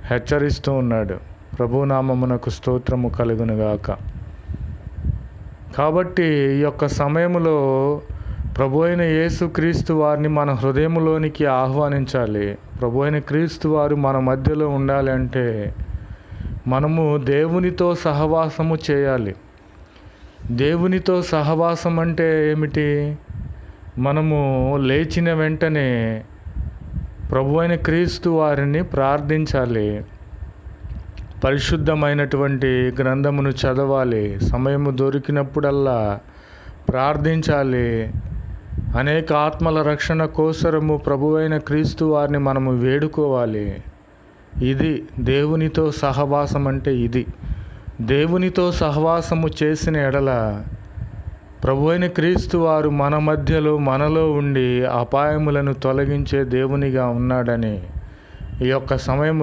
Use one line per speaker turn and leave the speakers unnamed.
హెచ్చరిస్తూ ఉన్నాడు. ప్రభునామమునకు స్తోత్రము కలుగునుగాక. కాబట్టి ఈ యొక్క సమయంలో ప్రభు అయిన యేసుక్రీస్తు వారిని మన హృదయంలోనికి ఆహ్వానించాలి. ప్రభు అయిన క్రీస్తు వారు మన మధ్యలో ఉండాలి అంటే మనము దేవునితో సహవాసము చేయాలి. దేవునితో సహవాసం అంటే ఏమిటి? మనము లేచిన వెంటనే ప్రభు అయిన క్రీస్తు వారిని ప్రార్థించాలి. పరిశుద్ధమైనటువంటి గ్రంథమును చదవాలి. సమయము దొరికినప్పుడల్లా ప్రార్థించాలి. అనేక ఆత్మల రక్షణ కోసరము ప్రభువైన క్రీస్తు వారిని మనము వేడుకోవాలి. ఇది దేవునితో సహవాసం అంటే ఇది. దేవునితో సహవాసము చేసిన ఎడల ప్రభువైన క్రీస్తు వారు మన మధ్యలో మనలో ఉండి అపాయములను తొలగించే దేవునిగా ఉన్నాడని ఈ యొక్క సమయం